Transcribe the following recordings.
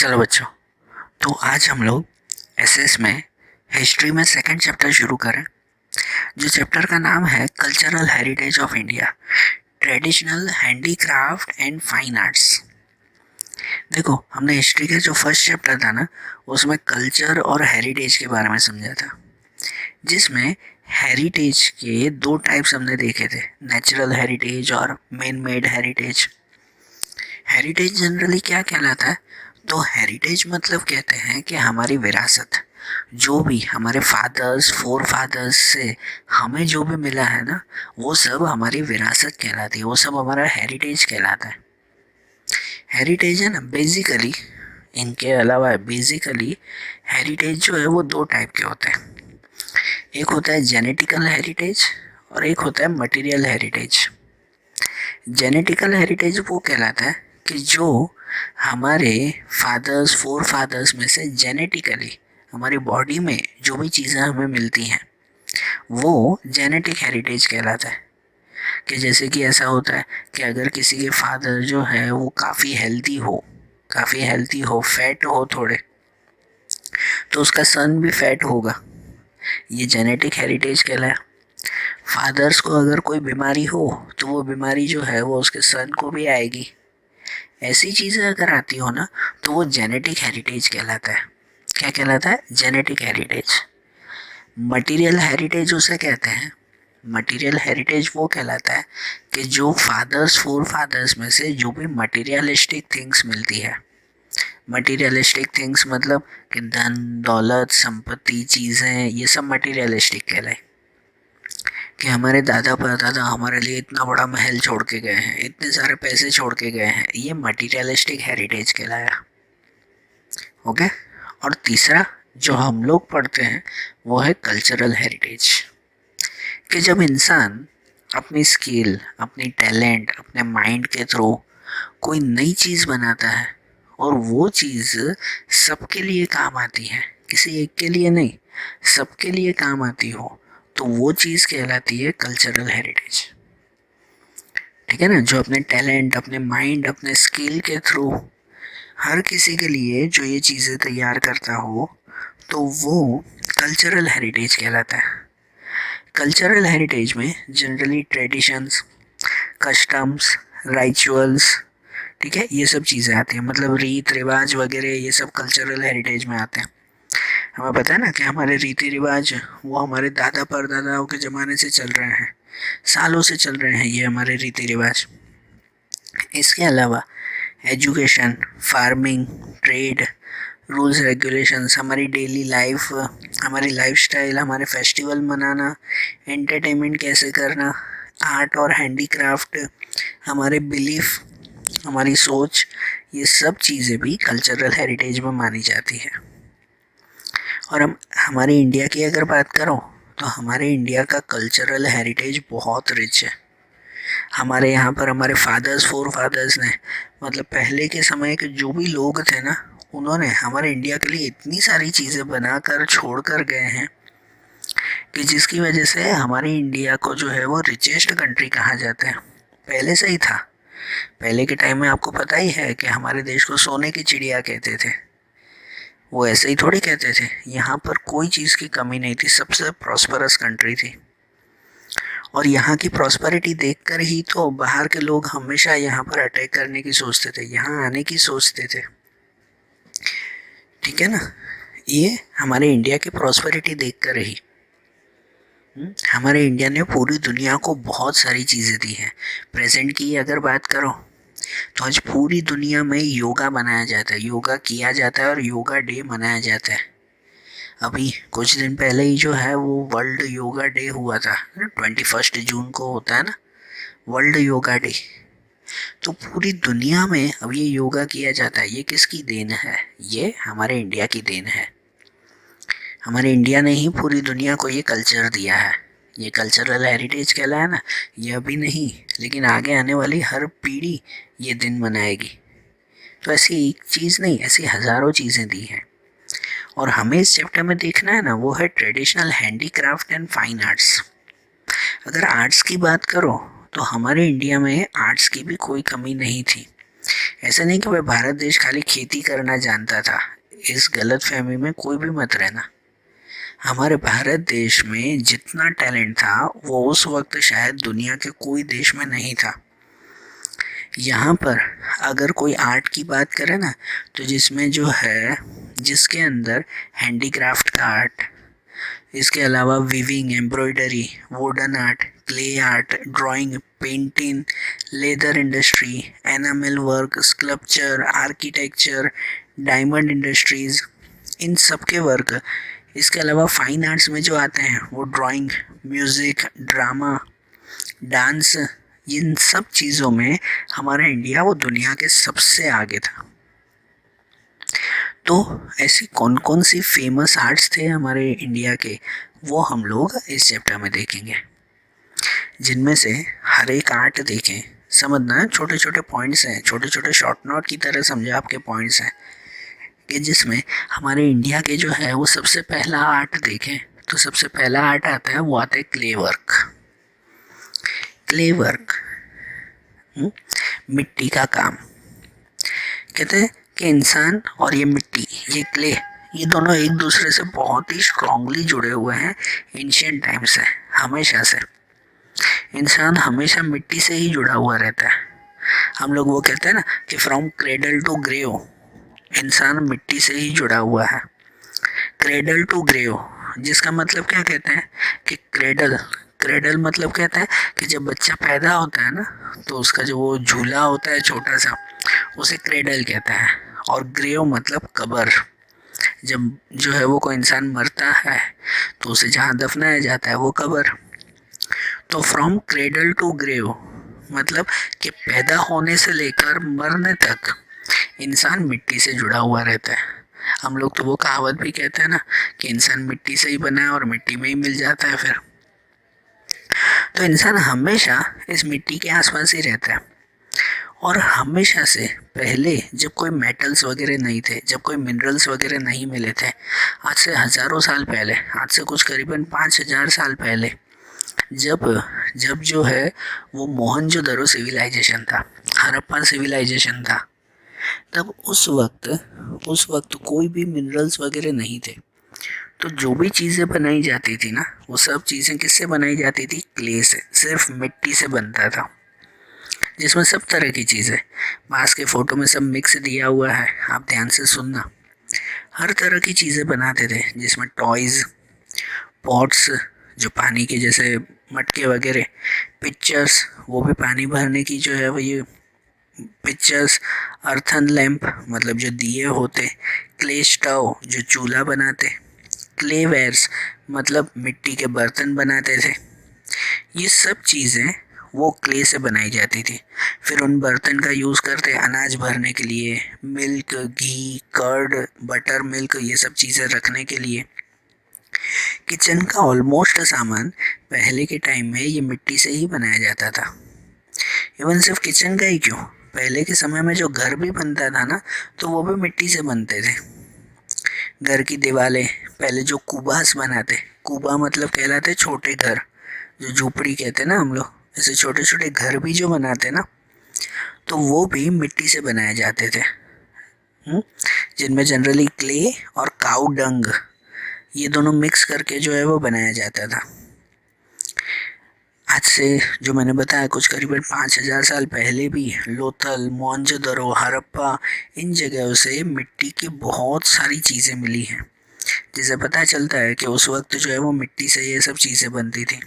चलो बच्चों, तो आज हम लोग एसएस में हिस्ट्री में सेकंड चैप्टर शुरू करें, जो चैप्टर का नाम है cultural heritage of India, traditional handicraft and fine arts. देखो, हमने हिस्ट्री का जो फर्स्ट चैप्टर था ना, उसमें कल्चर और हेरिटेज के बारे में समझा था, जिसमें हेरिटेज के दो टाइप्स हमने देखे थे, नेचुरल हेरिटेज और man made heritage. Heritage generally क्या कहलाता है? तो हेरिटेज मतलब कहते हैं कि हमारी विरासत, जो भी हमारे फादर्स फोर फादर्स से हमें जो भी मिला है ना, वो सब हमारी विरासत कहलाती है, वो सब हमारा हेरिटेज कहलाता है। हेरिटेज है ना, बेसिकली इनके अलावा बेसिकली हेरिटेज जो है वो दो टाइप के होते हैं। एक होता है जेनेटिकल हेरिटेज और एक होता है मटेरियल हेरिटेज। जेनेटिकल हेरिटेज वो कहलाता है कि जो हमारे फादर्स फोर फादर्स में से जेनेटिकली हमारी बॉडी में जो भी चीज़ें हमें मिलती हैं, वो जेनेटिक हेरिटेज कहलाता है। कि जैसे कि ऐसा होता है कि अगर किसी के फादर जो है वो काफ़ी हेल्थी हो, फैट हो थोड़े, तो उसका सन भी फैट होगा, ये जेनेटिक हेरिटेज कहलाया। फादर्स को अगर कोई बीमारी हो तो वो बीमारी जो है वो उसके सन को भी आएगी। ऐसी चीज़ें अगर आती हो ना, तो वो जेनेटिक हेरिटेज कहलाता है। क्या कहलाता है? Genetic heritage. मटेरियल हेरिटेज उसे कहते हैं। मटेरियल हेरिटेज वो कहलाता है कि जो फादर्स फोर फादर्स में से जो भी मटेरियलिस्टिक थिंग्स मिलती है। मटेरियलिस्टिक थिंग्स मतलब कि धन दौलत संपत्ति चीज़ें, ये सब मटेरियलिस्टिक कहलाए। कि हमारे दादा परदादा हमारे लिए इतना बड़ा महल छोड़ के गए हैं, इतने सारे पैसे छोड़ के गए हैं, ये मटेरियलिस्टिक हेरिटेज कहलाया। ओके। और तीसरा जो हम लोग पढ़ते हैं वो है कल्चरल हेरिटेज। कि जब इंसान अपनी स्किल, अपनी टैलेंट, अपने माइंड के थ्रू कोई नई चीज़ बनाता है और वो चीज़ सबके लिए काम आती है, किसी एक के लिए नहीं, सबके लिए काम आती हो, तो वो चीज़ कहलाती है कल्चरल हेरिटेज। ठीक है ना? जो अपने टैलेंट, अपने माइंड, अपने स्किल के थ्रू हर किसी के लिए जो ये चीज़ें तैयार करता हो, तो वो कल्चरल हेरिटेज कहलाता है। कल्चरल हेरिटेज में जनरली ट्रेडिशंस, कस्टम्स, रिचुअल्स, ठीक है, ये सब चीज़ें आती हैं, मतलब रीत रिवाज वगैरह, ये सब कल्चरल हेरिटेज में आते हैं। हमें पता है ना कि हमारे रीति रिवाज वो हमारे दादा परदादाओं के ज़माने से चल रहे हैं, सालों से चल रहे हैं ये हमारे रीति रिवाज। इसके अलावा education, farming, trade, rules regulations, हमारी डेली लाइफ, हमारी लाइफस्टाइल, हमारे फेस्टिवल मनाना, एंटरटेनमेंट कैसे करना, आर्ट और हैंडीक्राफ्ट, हमारे बिलीफ, हमारी सोच, ये सब चीज़ें भी कल्चरल हेरिटेज में मानी जाती है। और हम हमारे इंडिया की अगर बात करो, तो हमारे इंडिया का कल्चरल हेरिटेज बहुत रिच है। हमारे यहाँ पर हमारे फादर्स फोर फादर्स ने, मतलब पहले के समय के जो भी लोग थे ना, उन्होंने हमारे इंडिया के लिए इतनी सारी चीज़ें बनाकर छोड़ कर गए हैं कि जिसकी वजह से हमारे इंडिया को जो है वो रिचेस्ट कंट्री कहा जाता है। पहले से ही था, पहले के टाइम में आपको पता ही है कि हमारे देश को सोने की चिड़िया कहते थे। वो ऐसे ही थोड़ी कहते थे, यहाँ पर कोई चीज़ की कमी नहीं थी, सबसे प्रॉस्परस कंट्री थी। और यहाँ की प्रॉस्पेरिटी देखकर ही तो बाहर के लोग हमेशा यहाँ पर अटैक करने की सोचते थे, यहाँ आने की सोचते थे। ठीक है ना? ये हमारे इंडिया की प्रॉस्पेरिटी देखकर ही हमारे इंडिया ने पूरी दुनिया को बहुत सारी चीज़ें दी हैं। प्रेजेंट की अगर बात करो, तो आज पूरी दुनिया में योगा मनाया जाता है, योगा किया जाता है और योगा डे मनाया जाता है। अभी कुछ दिन पहले ही जो है वो वर्ल्ड योगा डे हुआ था, 21 जून को होता है ना वर्ल्ड योगा डे। तो पूरी दुनिया में अब ये योगा किया जाता है, ये किसकी देन है? ये हमारे इंडिया की देन है। हमारे इंडिया ने ही पूरी दुनिया को ये कल्चर दिया है। ये कल्चरल हेरिटेज कहलाया ना, ये अभी नहीं, लेकिन आगे आने वाली हर पीढ़ी ये दिन मनाएगी। तो ऐसी एक चीज़ नहीं, ऐसी हज़ारों चीज़ें दी हैं। और हमें इस चैप्टर में देखना है ना, वो है traditional handicraft and fine arts. अगर आर्ट्स की बात करो, तो हमारे इंडिया में आर्ट्स की भी कोई कमी नहीं थी। ऐसा नहीं कि भाई भारत देश खाली खेती करना जानता था, इस गलत फहमी में कोई भी मत रहना। हमारे भारत देश में जितना टैलेंट था वो उस वक्त शायद दुनिया के कोई देश में नहीं था। यहाँ पर अगर कोई आर्ट की बात करे ना, तो जिसमें जो है, जिसके अंदर हैंडीक्राफ्ट का आर्ट, इसके अलावा weaving, embroidery, wooden art, clay art, drawing, painting, leather industry, enamel work, sculpture, architecture, diamond industries, इन सब के वर्क, इसके अलावा फाइन आर्ट्स में जो आते हैं वो ड्राइंग, म्यूज़िक, ड्रामा, डांस, इन सब चीज़ों में हमारा इंडिया वो दुनिया के सबसे आगे था। तो ऐसी कौन कौन सी फेमस आर्ट्स थे हमारे इंडिया के, वो हम लोग इस चैप्टर में देखेंगे, जिनमें से हर एक आर्ट देखें। समझना, छोटे छोटे पॉइंट्स हैं, छोटे छोटे शॉर्ट नोट की तरह समझे आपके पॉइंट्स हैं, कि जिसमें हमारे इंडिया के जो है वो सबसे पहला आर्ट देखें। तो सबसे पहला आर्ट आता है, वो आता है क्ले वर्क। क्ले वर्क, मिट्टी का काम। कहते हैं कि इंसान और ये मिट्टी, ये क्ले, ये दोनों एक दूसरे से बहुत ही स्ट्रांगली जुड़े हुए हैं एंशियंट टाइम से, हमेशा से। इंसान हमेशा मिट्टी से ही जुड़ा हुआ रहता है। हम लोग वो कहते हैं ना कि फ्रॉम क्रेडल टू ग्रेव, इंसान मिट्टी से ही जुड़ा हुआ है। क्रेडल टू ग्रेव, जिसका मतलब क्या कहते हैं कि क्रेडल, क्रेडल मतलब कहते हैं कि जब बच्चा पैदा होता है ना, तो उसका जो वो झूला होता है छोटा सा, उसे क्रेडल कहते हैं। और ग्रेव मतलब कब्र। जब जो है वो कोई इंसान मरता है तो उसे जहाँ दफनाया जाता है वो कब्र। तो फ्रॉम क्रेडल टू ग्रेव मतलब कि पैदा होने से लेकर मरने तक इंसान मिट्टी से जुड़ा हुआ रहता है। हम लोग तो वो कहावत भी कहते हैं ना कि इंसान मिट्टी से ही बना है और मिट्टी में ही मिल जाता है फिर। तो इंसान हमेशा इस मिट्टी के आसपास ही रहता है। और हमेशा से पहले जब कोई मेटल्स वगैरह नहीं थे, जब कोई मिनरल्स वगैरह नहीं मिले थे, आज से हज़ारों साल पहले, आज से कुछ करीबन 5,000 साल पहले, जब जब जो है वो मोहनजोदड़ो सिविलाइजेशन था, हड़प्पा सिविलाइजेशन था, तब उस वक्त कोई भी मिनरल्स वगैरह नहीं थे। तो जो भी चीज़ें बनाई जाती थी ना, वो सब चीज़ें किससे बनाई जाती थी? क्ले से, सिर्फ मिट्टी से बनता था, जिसमें सब तरह की चीज़ें, पास के फ़ोटो में सब मिक्स दिया हुआ है, आप ध्यान से सुनना। हर तरह की चीज़ें बनाते थे, जिसमें टॉयज़, पॉट्स जो पानी के जैसे मटके वगैरह, पिक्चर्स, वो भी पानी भरने की जो है वो ये पिक्चर्स, अर्थन लैंप मतलब जो दिए होते, क्ले स्टव जो चूल्हा बनाते, क्ले वेयर्स मतलब मिट्टी के बर्तन बनाते थे। ये सब चीज़ें वो क्ले से बनाई जाती थी। फिर उन बर्तन का यूज़ करते अनाज भरने के लिए, मिल्क, घी, कर्ड, बटर मिल्क, ये सब चीज़ें रखने के लिए। किचन का ऑलमोस्ट सामान पहले के टाइम में ये मिट्टी से ही बनाया जाता था। इवन सिर्फ किचन का ही क्यों, पहले के समय में जो घर भी बनता था ना, तो वो भी मिट्टी से बनते थे। घर की दीवारें, पहले जो कुबास बनाते, कुबा मतलब कहलाते छोटे घर, जो झोपड़ी कहते हैं ना हम लोग, ऐसे छोटे छोटे घर भी जो बनाते ना, तो वो भी मिट्टी से बनाए जाते थे। जिनमें जनरली क्ले और काऊ डंग, ये दोनों मिक्स करके जो है वो बनाया जाता था। आज से जो मैंने बताया कुछ करीबन 5,000 साल पहले भी लोथल, मोहनजोदड़ो, हड़प्पा, इन जगहों से मिट्टी की बहुत सारी चीज़ें मिली हैं, जिससे पता चलता है कि उस वक्त जो है वो मिट्टी से ये सब चीज़ें बनती थी।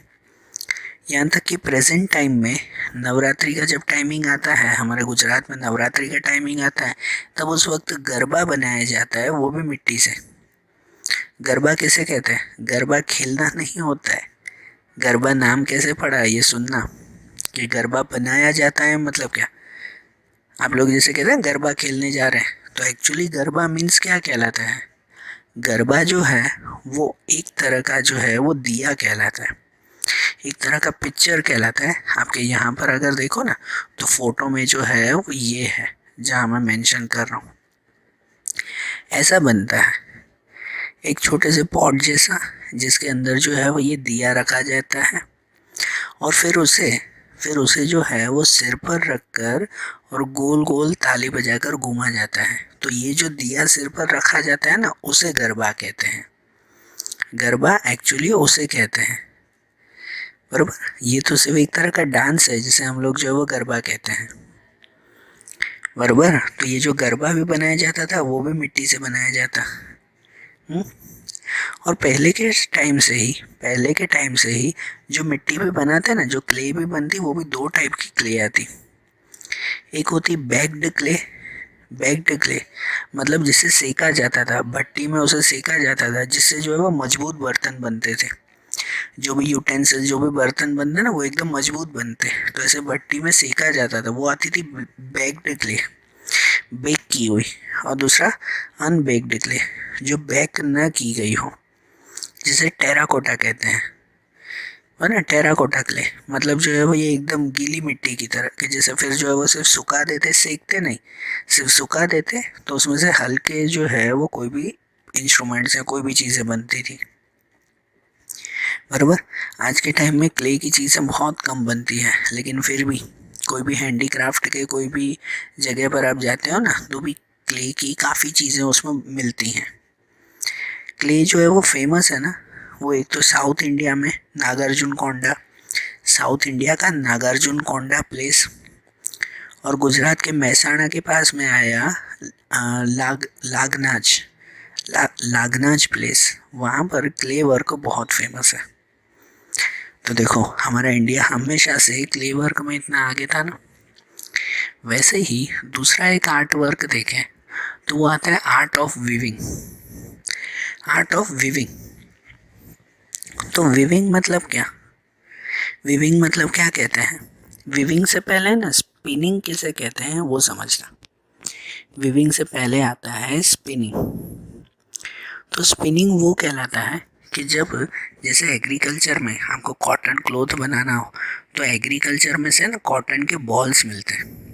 यहाँ तक कि प्रेजेंट टाइम में नवरात्रि का जब टाइमिंग आता है, हमारे गुजरात में नवरात्रि का टाइमिंग आता है, तब उस वक्त गरबा बनाया जाता है, वो भी मिट्टी से। गरबा किसे कहते हैं? गरबा खेलना नहीं होता है, गरबा नाम कैसे पड़ा है ये सुनना, कि गरबा बनाया जाता है मतलब क्या। आप लोग जैसे कहते हैं गरबा खेलने जा रहे हैं, तो एक्चुअली गरबा मीन्स क्या कहलाता है? गरबा जो है वो एक तरह का जो है वो दिया कहलाता है, एक तरह का पिक्चर कहलाता है। आपके यहाँ पर अगर देखो ना, तो फोटो में जो है वो ये है जहाँ मैं मेंशन कर रहा हूँ, ऐसा बनता है एक छोटे से पॉट जैसा, जिसके अंदर जो है वो ये दिया रखा जाता है, और फिर फिर उसे जो है वो सिर पर रखकर और गोल गोल ताली बजाकर घुमा जाता है। तो ये जो दिया सिर पर रखा जाता है ना, उसे गरबा कहते हैं। गरबा एक्चुअली उसे कहते हैं, बरोबर। ये तो सिर्फ एक तरह का डांस है जिसे हम लोग जो है वो गरबा कहते हैं, बरोबर। तो ये जो गरबा भी बनाया जाता था वो भी मिट्टी से बनाया जाता। हम्म। और पहले के टाइम से ही जो मिट्टी पे बनाते ना, जो क्ले भी बनती, वो भी दो टाइप की क्ले आती। एक होती बैक्ड क्ले मतलब जिसे सेका जाता था, भट्टी में उसे सेका जाता था, जिससे जो है वो मजबूत बर्तन बनते थे। जो भी यूटेंसिल, जो भी बर्तन बनते ना, वो एकदम मजबूत बनते। तो ऐसे भट्टी में सेका जाता था, वो आती थी बैक्ड क्ले, बेक की हुई। और दूसरा अनबेक्ड क्ले, जो बेक न की गई हो, जिसे टेराकोटा कहते हैं। है ना, टेराकोटा क्ले मतलब जो है वो ये एकदम गीली मिट्टी की तरह कि जैसे फिर जो है वो सिर्फ सुखा देते, सेकते नहीं, सिर्फ सुखा देते तो उसमें से हल्के जो है वो कोई भी इंस्ट्रूमेंट्स या कोई भी चीज़ें बनती थी, बराबर। आज के टाइम में क्ले की चीज़ें बहुत कम बनती है, लेकिन फिर भी कोई भी हैंडीक्राफ्ट के कोई भी जगह पर आप जाते हो ना, तो भी क्ले की काफ़ी चीज़ें उसमें मिलती हैं। क्ले जो है वो फेमस है ना, वो एक तो साउथ इंडिया में नागार्जुन कोंडा, साउथ इंडिया का नागार्जुन कोंडा प्लेस, और गुजरात के महसाणा के पास में आया लागनाज प्लेस, वहाँ पर क्ले वर्क बहुत फेमस है। तो देखो हमारा इंडिया हमेशा से क्ले वर्क में इतना आगे था ना। वैसे ही दूसरा एक आर्ट वर्क देखें तो वो आता है art of viewing. Art of viewing, तो विविंग मतलब क्या, विविंग मतलब क्या कहते हैं। विविंग से पहले ना स्पिनिंग किसे कहते हैं वो समझना। विविंग से पहले आता है स्पिनिंग। तो स्पिनिंग वो कहलाता है कि जब जैसे एग्रीकल्चर में हमको कॉटन क्लोथ बनाना हो, तो एग्रीकल्चर में से ना कॉटन के बॉल्स मिलते हैं।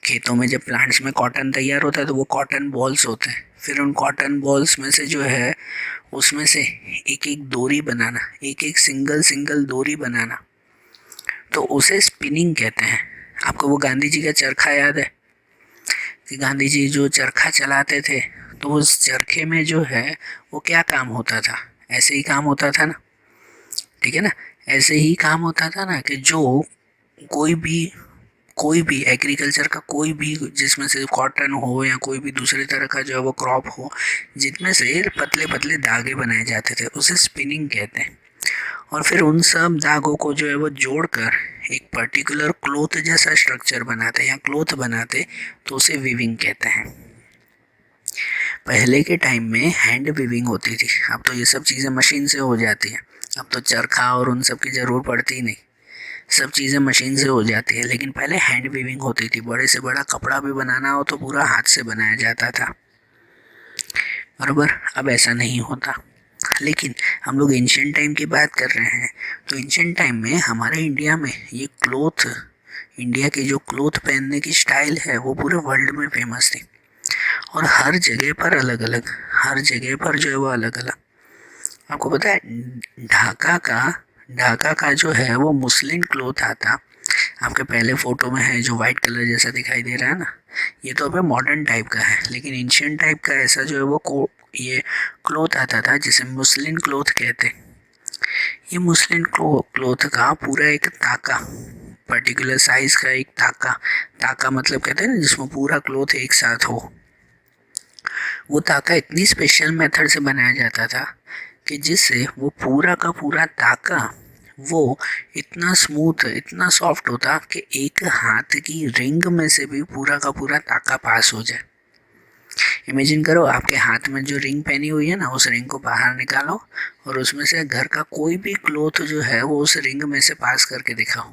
खेतों में जब प्लांट्स में कॉटन तैयार होता है तो वो कॉटन बॉल्स होते हैं। फिर उन कॉटन बॉल्स में से जो है उसमें से एक एक डोरी बनाना, एक एक सिंगल सिंगल डोरी बनाना, तो उसे स्पिनिंग कहते हैं। आपको वो गांधी जी का चरखा याद है कि गांधी जी जो चरखा चलाते थे, तो उस चरखे में जो है वो क्या काम होता था, ऐसे ही काम होता था ना, ठीक है ना। ऐसे ही काम होता था ना कि जो कोई भी कोई भी एग्रीकल्चर का कोई भी, जिसमें से कॉटन हो या कोई भी दूसरे तरह का जो है वो क्रॉप हो, जिनमें से पतले पतले धागे बनाए जाते थे, उसे स्पिनिंग कहते हैं। और फिर उन सब धागों को जो है वो जोड़कर एक पर्टिकुलर क्लोथ जैसा स्ट्रक्चर बनाते या क्लोथ बनाते, तो उसे वीविंग कहते हैं। पहले के टाइम में हैंड वीविंग होती थी, अब तो ये सब चीज़ें मशीन से हो जाती हैं। अब तो चरखा और उन सब की ज़रूरत पड़ती ही नहीं, सब चीज़ें मशीन से हो जाती है। लेकिन पहले हैंड वीविंग होती थी, बड़े से बड़ा कपड़ा भी बनाना हो तो पूरा हाथ से बनाया जाता था, बराबर। अब ऐसा नहीं होता। लेकिन हम लोग एंशियंट टाइम की बात कर रहे हैं, तो एंशियंट टाइम में हमारे इंडिया में ये क्लोथ, इंडिया की जो क्लोथ पहनने की स्टाइल है वो पूरे वर्ल्ड में फेमस थी। और हर जगह पर अलग अलग, हर जगह पर जो है वो अलग अलग। आपको पता है ढाका का जो है वो मुस्लिम क्लोथ आता, आपके पहले फोटो में है जो वाइट कलर जैसा दिखाई दे रहा है ना, ये तो अभी मॉडर्न टाइप का है। लेकिन एंशियंट टाइप का ऐसा जो है वो ये क्लोथ आता था जिसे मुस्लिम क्लोथ कहते। ये मुस्लिम क्लोथ का पूरा एक ताका, पर्टिकुलर साइज का एक ताका, ताका मतलब कहते हैं ना जिसमें पूरा क्लोथ एक साथ हो, वो ताका इतनी स्पेशल मेथड से बनाया जाता था कि जिससे वो पूरा का पूरा ताका वो इतना स्मूथ, इतना सॉफ्ट होता कि एक हाथ की रिंग में से भी पूरा का पूरा ताका पास हो जाए। इमेजिन करो आपके हाथ में जो रिंग पहनी हुई है ना, उस रिंग को बाहर निकालो और उसमें से घर का कोई भी क्लोथ जो है वो उस रिंग में से पास करके दिखाओ,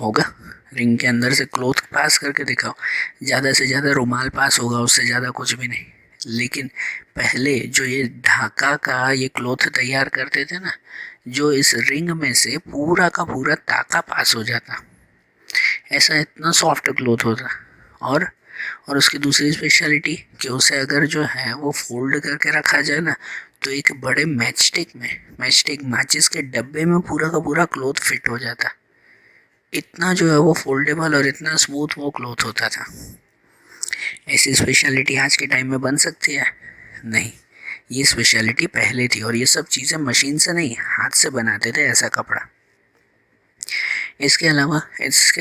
होगा। रिंग के अंदर से क्लोथ पास करके दिखाओ, ज़्यादा से ज़्यादा रुमाल पास होगा, उससे ज़्यादा कुछ भी नहीं। लेकिन पहले जो ये ढाका का ये क्लोथ तैयार करते थे ना, जो इस रिंग में से पूरा का पूरा ताका पास हो जाता, ऐसा इतना सॉफ्ट क्लोथ होता। और उसकी दूसरी स्पेशलिटी कि उसे अगर जो है वो फोल्ड करके रखा जाए ना, तो एक बड़े मैचस्टिक माचिस के डब्बे में पूरा का पूरा क्लोथ फिट हो जाता। इतना जो है वो फोल्डेबल और इतना स्मूथ वो क्लॉथ होता था। ऐसी स्पेशलिटी आज के टाइम में बन सकती है? नहीं, ये स्पेशलिटी पहले थी और ये सब चीज़ें मशीन से नहीं हाथ से बनाते थे ऐसा कपड़ा। इसके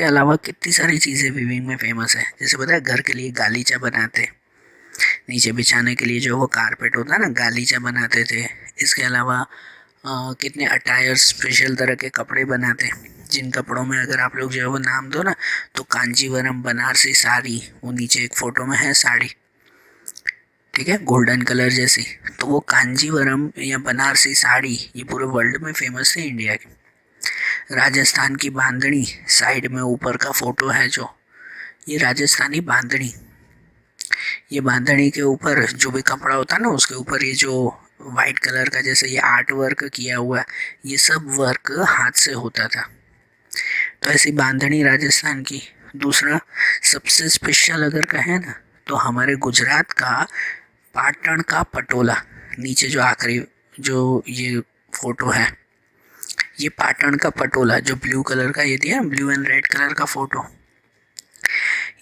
अलावा कितनी सारी चीज़ें वीविंग में फेमस है। जैसे पता है घर के लिए गालीचा बनाते, नीचे बिछाने के लिए जो वो कारपेट होता है ना, गालीचा बनाते थे। इसके अलावा कितने अटायर स्पेशल तरह के कपड़े बनाते, जिन कपड़ों में अगर आप लोग जो है वो नाम दो ना तो कांजीवरम, बनारसी साड़ी, वो नीचे एक फ़ोटो में है साड़ी, ठीक है, गोल्डन कलर जैसी। तो वो कांजीवरम या बनारसी साड़ी ये पूरे वर्ल्ड में फेमस है इंडिया की। राजस्थान की बांधनी, साइड में ऊपर का फोटो है जो, ये राजस्थानी बांधनी। ये बांधनी के ऊपर जो भी कपड़ा होता है ना उसके ऊपर ये जो वाइट कलर का जैसे ये आर्ट वर्क किया हुआ है, ये सब वर्क हाथ से होता था। तो ऐसी बांधनी राजस्थान की। दूसरा सबसे स्पेशल अगर कहें ना तो हमारे गुजरात का पाटन का पटोला, नीचे जो आखिरी जो ये फोटो है, ये पाटन का पटोला जो ब्लू कलर का ये दिया, ब्लू एंड रेड कलर का फोटो,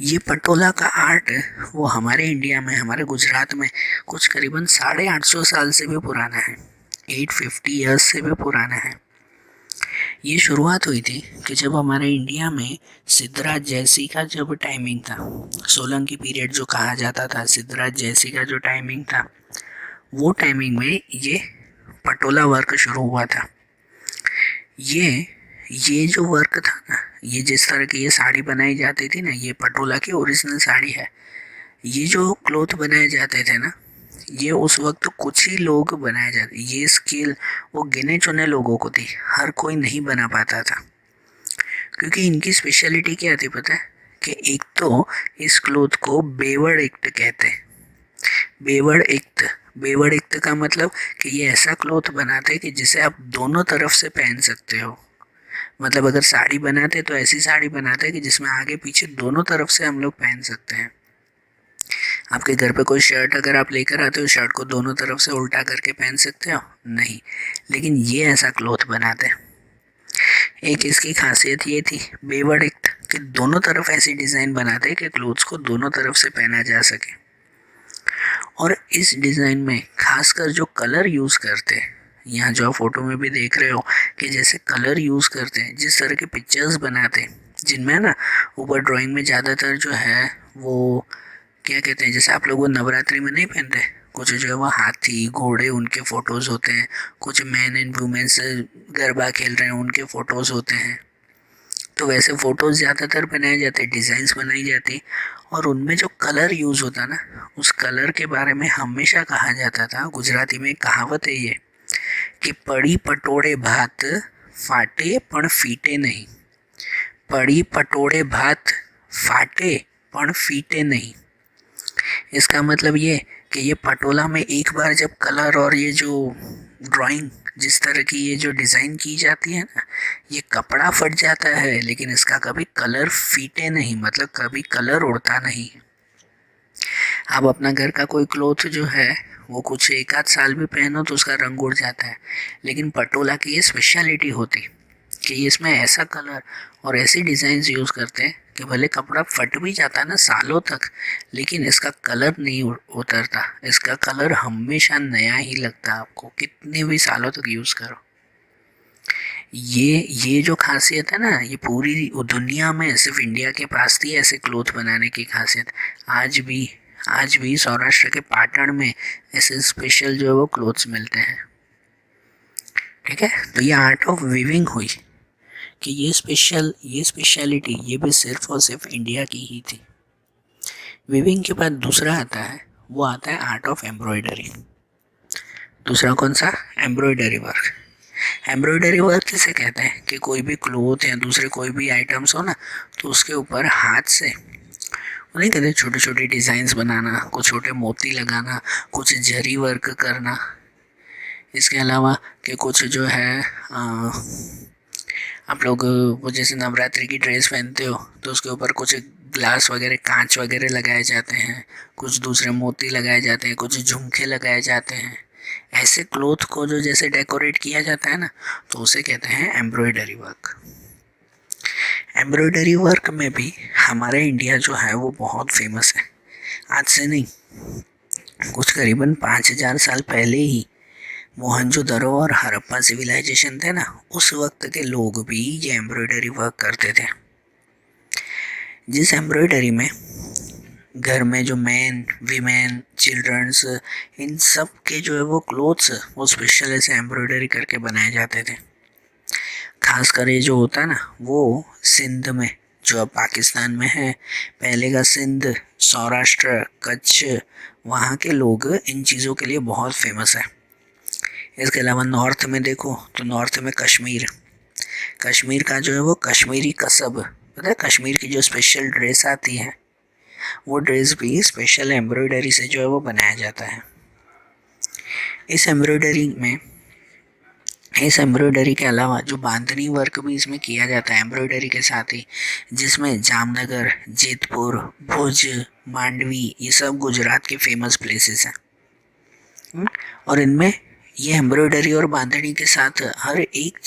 ये पटोला का आर्ट वो हमारे इंडिया में, हमारे गुजरात में कुछ करीबन 850 साल से भी पुराना है, 850 ईयर्स से भी पुराना है। ये शुरुआत हुई थी कि जब हमारे इंडिया में सिद्धराज जयसिंह का जब टाइमिंग था, सोलंकी पीरियड जो कहा जाता था, सिद्धराज जयसिंह का जो टाइमिंग था, वो टाइमिंग में ये पटोला वर्क शुरू हुआ था। ये जो वर्क था ना, ये जिस तरह की ये साड़ी बनाई जाती थी ना, ये पटोला की ओरिजिनल साड़ी है। ये जो क्लोथ बनाए जाते थे ना, ये उस वक्त कुछ ही लोग बनाए जाते, ये स्किल वो गिने चुने लोगों को थी, हर कोई नहीं बना पाता था। क्योंकि इनकी स्पेशलिटी क्या थी पता है? कि एक तो इस क्लोथ को बेवर्ड एक्ट कहते हैं। बेवर्ड एक्ट का मतलब कि ये ऐसा क्लोथ बनाते हैं कि जिसे आप दोनों तरफ से पहन सकते हो। मतलब अगर साड़ी बनाते तो ऐसी साड़ी बनाते हैं कि जिसमें आगे पीछे दोनों तरफ से हम लोग पहन सकते हैं। आपके घर पे कोई शर्ट अगर आप लेकर आते हो, शर्ट को दोनों तरफ से उल्टा करके पहन सकते हो? नहीं, लेकिन ये ऐसा क्लोथ बनाते हैं। एक इसकी खासियत ये थी बेवर्ड एक्ट कि दोनों तरफ ऐसी डिज़ाइन बनाते हैं कि क्लोथ्स को दोनों तरफ से पहना जा सके। और इस डिज़ाइन में खासकर जो कलर यूज़ करते हैं, यहाँ जो आप फोटो में भी देख रहे हो कि जैसे कलर यूज़ करते हैं, जिस तरह के पिक्चर्स बनाते हैं, जिनमें ना ऊपर ड्राइंग में ज़्यादातर जो है वो क्या कहते हैं, जैसे आप लोग वो नवरात्रि में नहीं पहनते, कुछ जो है वो हाथी घोड़े उनके फ़ोटोज़ होते हैं, कुछ मैन एंड वुमेन्स गरबा खेल रहे हैं उनके फ़ोटोज़ होते हैं। तो वैसे फ़ोटोज़ ज़्यादातर बनाए जाते, डिज़ाइंस बनाई जाती, और उनमें जो कलर यूज़ होता ना, उस कलर के बारे में हमेशा कहा जाता था, गुजराती में कहावत है ये कि पड़ी पटोड़े भात फाटे पण फीटे नहीं। पड़ी पटोड़े भात फाटे पण फीटे नहीं। इसका मतलब ये कि ये पटोला में एक बार जब कलर और ये जो ड्राइंग जिस तरह की ये जो डिज़ाइन की जाती है ना, ये कपड़ा फट जाता है लेकिन इसका कभी कलर फीटे नहीं, मतलब कभी कलर उड़ता नहीं। आप अपना घर का कोई क्लॉथ जो है वो कुछ एक आध साल भी पहनो तो उसका रंग उड़ जाता है, लेकिन पटोला की ये स्पेशलिटी होती कि इसमें ऐसा कलर और ऐसी डिज़ाइंस यूज़ करते हैं कि भले कपड़ा फट भी जाता है ना सालों तक, लेकिन इसका कलर नहीं उतरता, इसका कलर हमेशा नया ही लगता है आपको कितने भी सालों तक यूज़ करो। ये जो खासियत है ना, ये पूरी दुनिया में सिर्फ इंडिया के पास थी ऐसे क्लोथ बनाने की खासियत। आज भी सौराष्ट्र के पाटन में ऐसे स्पेशल जो है वो क्लोथ्स मिलते हैं। ठीक है, तो ये आर्ट ऑफ वीविंग हुई कि ये स्पेशलिटी ये भी सिर्फ और सिर्फ इंडिया की ही थी। वीविंग के बाद दूसरा आता है, वो आता है आर्ट ऑफ एम्ब्रॉयडरी। दूसरा कौन सा? Embroidery work. एम्ब्रॉयडरी वर्क किसे कहते हैं कि कोई भी क्लोथ या दूसरे कोई भी आइटम्स हो ना, तो उसके ऊपर हाथ से नहीं कहते छोटे छोटे डिज़ाइंस बनाना, कुछ छोटे मोती लगाना, कुछ जरी वर्क करना। इसके अलावा कि कुछ जो है आप लोग वो जैसे नवरात्रि की ड्रेस पहनते हो तो उसके ऊपर कुछ ग्लास वगैरह कांच वगैरह लगाए जाते हैं, कुछ दूसरे मोती लगाए जाते हैं, कुछ झुमके लगाए जाते हैं। ऐसे क्लोथ को जो जैसे डेकोरेट किया जाता है ना, तो उसे कहते हैं एम्ब्रॉयडरी वर्क। एम्ब्रॉयडरी वर्क में भी हमारा इंडिया जो है वो बहुत फेमस है। आज से नहीं, कुछ करीबन 5,000 साल पहले ही मोहनजोदड़ो और हड़प्पा सिविलाइजेशन थे ना, उस वक्त के लोग भी ये एम्ब्रॉयडरी वर्क करते थे। जिस एम्ब्रॉयडरी में घर में जो मैन वीमेन चिल्ड्रंस इन सब के जो है वो क्लोथ्स वो स्पेशल ऐसे एम्ब्रॉयडरी करके बनाए जाते थे। खासकर ये जो होता है ना वो सिंध में, जो अब पाकिस्तान में है, पहले का सिंध, सौराष्ट्र, कच्छ, वहाँ के लोग इन चीज़ों के लिए बहुत फेमस है। इसके अलावा नॉर्थ में देखो तो नॉर्थ में कश्मीर, कश्मीर का जो है वो कश्मीरी कसब, पता है कश्मीर की जो स्पेशल ड्रेस आती है वो ड्रेस भी स्पेशल एम्ब्रॉयडरी से जो है वो बनाया जाता है। इस एम्ब्रॉयडरी में, इस एम्ब्रॉयडरी के अलावा जो बांधनी वर्क भी इसमें किया जाता है एम्ब्रॉयडरी के साथ ही, जिसमें जामनगर, जेतपुर, भुज, मांडवी ये सब गुजरात के फेमस प्लेसेस हैं। और इनमें ये एम्ब्रॉयडरी और बांधनी के साथ हर एक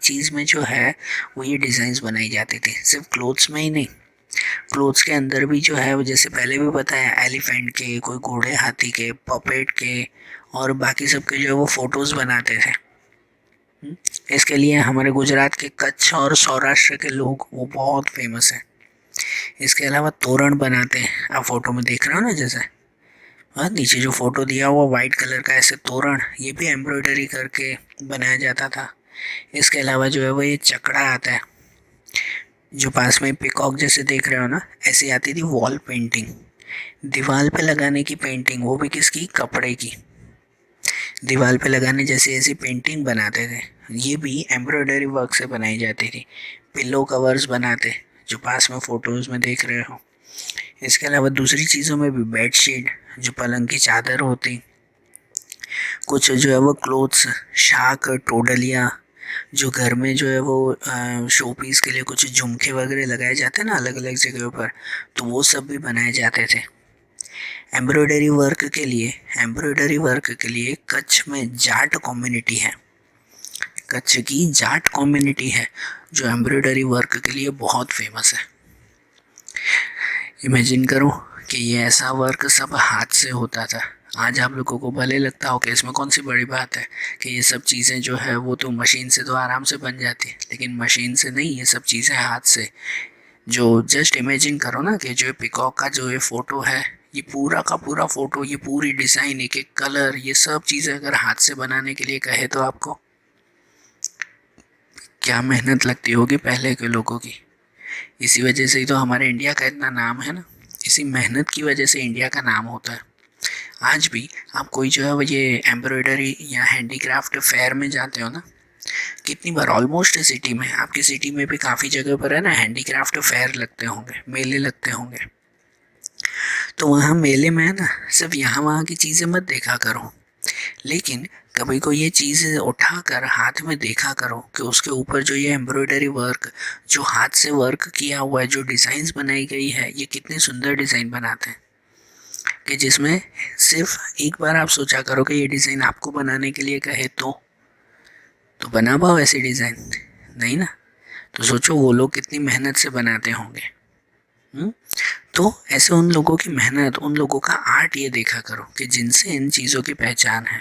चीज़ में जो है वो ये डिज़ाइंस बनाई जाती थी। सिर्फ क्लोथ्स में ही नहीं, क्लोथ्स के अंदर भी जो है वो जैसे पहले भी बताया, एलिफेंट के, कोई घोड़े हाथी के, पपेट के और बाकी सब के जो है वो फोटोज़ बनाते थे। इसके लिए हमारे गुजरात के कच्छ और सौराष्ट्र के लोग वो बहुत फेमस हैं। इसके अलावा तोरण बनाते हैं, आप फोटो में देख रहे हो ना, जैसे नीचे जो फोटो दिया हुआ वाइट कलर का ऐसे तोरण, ये भी एम्ब्रॉयडरी करके बनाया जाता था। इसके अलावा जो है वो ये चकड़ा आता है, जो पास में पिकॉक जैसे देख रहे हो ना, ऐसी आती थी वॉल पेंटिंग, दीवार पे लगाने की पेंटिंग, वो भी किसकी, कपड़े की, दीवार पे लगाने जैसे ऐसी पेंटिंग बनाते थे, ये भी एम्ब्रॉयडरी वर्क से बनाई जाती थी। पिलो कवर्स बनाते, जो पास में फोटोज़ में देख रहे हो। इसके अलावा दूसरी चीज़ों में भी बेडशीट, जो पलंग की चादर होती, कुछ जो है वो क्लोथ्स, शाक, टोडलिया, जो घर में जो है वो शो पीस के लिए कुछ झुमके वगैरह लगाए जाते हैं ना अलग अलग जगहों पर, तो वो सब भी बनाए जाते थे। एम्ब्रॉयडरी वर्क के लिए कच्छ में जाट कम्युनिटी है, कच्छ की जाट कम्युनिटी है जो एम्ब्रॉयडरी वर्क के लिए बहुत फेमस है। इमेजिन करो कि ये ऐसा वर्क सब हाथ से होता था। आज आप लोगों को भले लगता हो कि इसमें कौन सी बड़ी बात है कि ये सब चीज़ें जो है वो तो मशीन से तो आराम से बन जाती है, लेकिन मशीन से नहीं, ये सब चीज़ें हाथ से। जो जस्ट इमेजिन करो ना कि जो पिकॉक का जो ये फ़ोटो है, ये पूरा का पूरा फ़ोटो, ये पूरी डिज़ाइन, एक एक कलर, ये सब चीज़ें अगर हाथ से बनाने के लिए कहे तो आपको क्या मेहनत लगती होगी पहले के लोगों की। इसी वजह से ही तो हमारे इंडिया का इतना नाम है ना, इसी मेहनत की वजह से इंडिया का नाम होता है। आज भी आप कोई जो है वो ये एम्ब्रॉयडरी या हैंडीक्राफ्ट फेयर में जाते हो ना, कितनी बार, ऑलमोस्ट सिटी में, आपकी सिटी में भी काफ़ी जगह पर है ना हैंडीक्राफ्ट फेयर लगते होंगे, मेले लगते होंगे। तो वहाँ मेले में है ना, सिर्फ यहाँ वहाँ की चीज़ें मत देखा करो, लेकिन कभी को ये चीज़ उठा कर हाथ में देखा करो कि उसके ऊपर जो ये एम्ब्रॉयडरी वर्क, जो हाथ से वर्क किया हुआ है, जो डिज़ाइंस बनाई गई है, ये कितनी सुंदर डिज़ाइन बनाते हैं कि जिसमें सिर्फ एक बार आप सोचा करो कि ये डिज़ाइन आपको बनाने के लिए कहे तो बना पाओ ऐसी डिज़ाइन, नहीं ना। तो सोचो वो लोग कितनी मेहनत से बनाते होंगे। तो ऐसे उन लोगों की मेहनत, उन लोगों का आर्ट ये देखा करो कि जिनसे इन चीज़ों की पहचान है।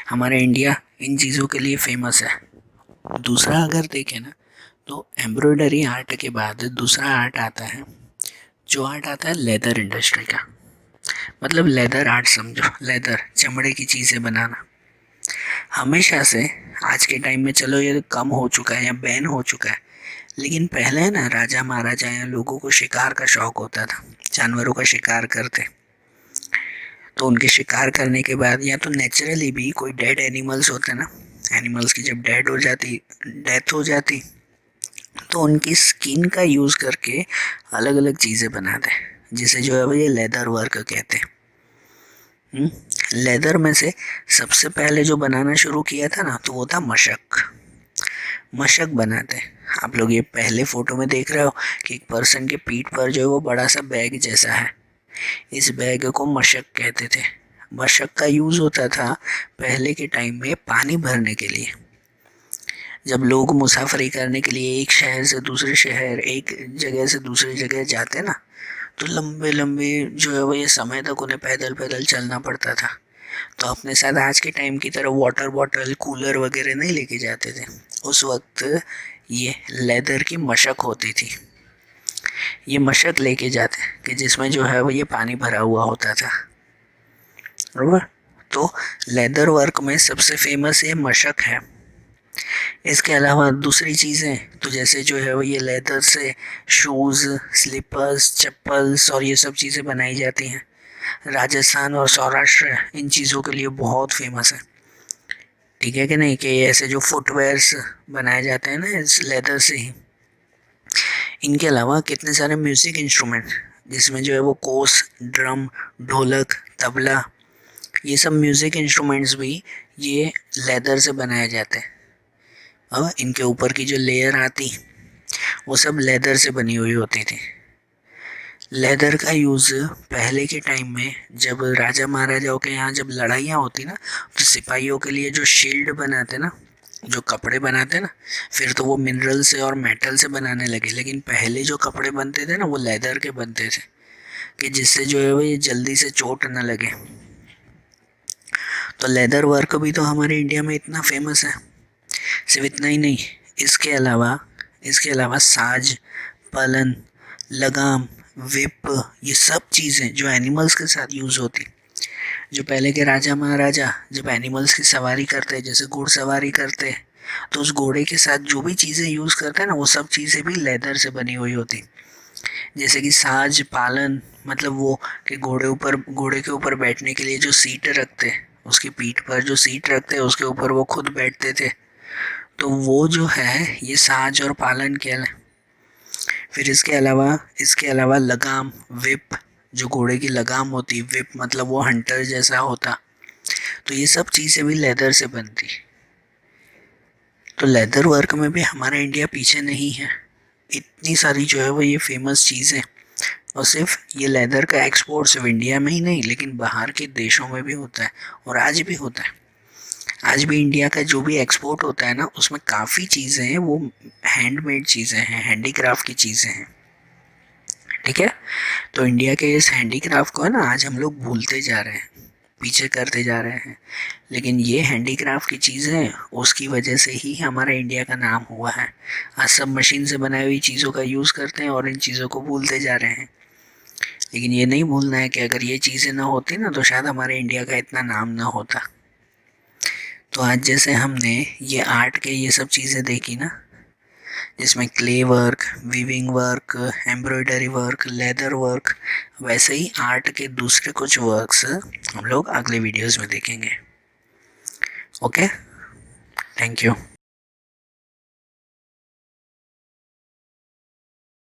हमारा इंडिया इन चीज़ों के लिए फेमस है। दूसरा अगर देखें ना तो एम्ब्रॉयडरी आर्ट के बाद दूसरा आर्ट आता है, जो आर्ट आता है लेदर इंडस्ट्री का। मतलब लेदर आर्ट समझो, लेदर, चमड़े की चीज़ें बनाना। हमेशा से, आज के टाइम में चलो ये कम हो चुका है या बैन हो चुका है, लेकिन पहले ना राजा महाराजा या लोगों को शिकार का शौक होता था, जानवरों का शिकार करते, तो उनके शिकार करने के बाद या तो नेचुरली भी कोई डेड एनिमल्स होते ना, एनिमल्स की जब डेथ हो जाती तो उनकी स्किन का यूज़ करके अलग अलग चीज़ें बनाते, जिसे जो है वो ये लेदर वर्क कहते हैं। लेदर में से सबसे पहले जो बनाना शुरू किया था ना तो वो था मशक। मशक बनाते हैं, आप लोग ये पहले फ़ोटो में देख रहे हो कि एक पर्सन के पीठ पर जो है वो बड़ा सा बैग जैसा है, इस बैग को मशक कहते थे। मशक का यूज़ होता था पहले के टाइम में पानी भरने के लिए। जब लोग मुसाफरी करने के लिए एक शहर से दूसरे शहर, एक जगह से दूसरी जगह जाते ना, तो लंबे लंबे जो है वो ये समय तक उन्हें पैदल पैदल चलना पड़ता था। तो अपने साथ आज के टाइम की तरह वाटर बॉटल, कूलर वगैरह नहीं लेके जाते थे। उस वक्त ये लेदर की मशक होती थी, ये मशक लेके जाते कि जिसमें जो है वो ये पानी भरा हुआ होता था, बराबर। तो लेदर वर्क में सबसे फेमस ये मशक है। इसके अलावा दूसरी चीज़ें तो जैसे जो है वो ये लेदर से शूज़, स्लीपर्स, चप्पल्स और ये सब चीज़ें बनाई जाती हैं। राजस्थान और सौराष्ट्र इन चीज़ों के लिए बहुत फेमस है, ठीक है कि नहीं, कि ऐसे जो फुटवेयर्स बनाए जाते हैं ना इस लेदर से ही। इनके अलावा कितने सारे म्यूज़िक इंस्ट्रूमेंट, जिसमें जो है वो कोस, ड्रम, ढोलक, तबला, ये सब म्यूज़िक इंस्ट्रूमेंट्स भी ये लेदर से बनाए जाते हैं। और इनके ऊपर की जो लेयर आती वो सब लेदर से बनी हुई होती थी। लेदर का यूज़ पहले के टाइम में जब राजा महाराजाओं के यहाँ जब लड़ाइयाँ होती ना, तो सिपाहियों के लिए जो शील्ड बनाते ना, जो कपड़े बनाते ना, फिर तो वो मिनरल से और मेटल से बनाने लगे, लेकिन पहले जो कपड़े बनते थे ना वो लेदर के बनते थे, कि जिससे जो है वो ये जल्दी से चोट न लगे। तो लेदर वर्क भी तो हमारे इंडिया में इतना फेमस है। सिर्फ इतना ही नहीं, इसके अलावा साज, पलन, लगाम, विप, ये सब चीज़ें जो एनिमल्स के साथ यूज़ होती, जो पहले के राजा महाराजा जब एनिमल्स की सवारी करते, जैसे घुड़सवारी करते, तो उस घोड़े के साथ जो भी चीज़ें यूज़ करते हैं ना, वो सब चीज़ें भी लेदर से बनी हुई होती। जैसे कि साज, पालन, मतलब वो कि घोड़े के ऊपर बैठने के लिए जो सीट रखते, उसकी पीठ पर जो सीट रखते उसके ऊपर वो खुद बैठते थे, तो वो जो है ये साज और पालन कहल। फिर इसके अलावा लगाम, विप, जो घोड़े की लगाम होती, विप मतलब वो हंटर जैसा होता, तो ये सब चीज़ें भी लेदर से बनती। तो लेदर वर्क में भी हमारा इंडिया पीछे नहीं है। इतनी सारी जो है वो ये फेमस चीज़ें, और सिर्फ ये लेदर का एक्सपोर्ट सिर्फ इंडिया में ही नहीं लेकिन बाहर के देशों में भी होता है, और आज भी होता है। आज भी इंडिया का जो भी एक्सपोर्ट होता है ना, उसमें काफ़ी चीज़ें हैं वो हैंडमेड चीज़ें हैं, हैंडीक्राफ्ट की चीज़ें हैं, ठीक है। तो इंडिया के इस हैंडीक्राफ्ट को है ना आज हम लोग भूलते जा रहे हैं, पीछे करते जा रहे हैं, लेकिन ये हैंडीक्राफ्ट की चीज़ें उसकी वजह से ही हमारा इंडिया का नाम हुआ है। आज सब मशीन से बनाई हुई चीज़ों का यूज़ करते हैं और इन चीज़ों को भूलते जा रहे हैं, लेकिन ये नहीं भूलना है कि अगर ये चीज़ें ना होती ना तो शायद हमारे इंडिया का इतना नाम ना होता। तो आज जैसे हमने ये आर्ट के ये सब चीज़ें देखी ना, जिसमें clay work, weaving work, embroidery work, leather work, वैसे ही आर्ट के दूसरे कुछ वर्क्स हम लोग अगले वीडियोस में देखेंगे। Okay, thank you.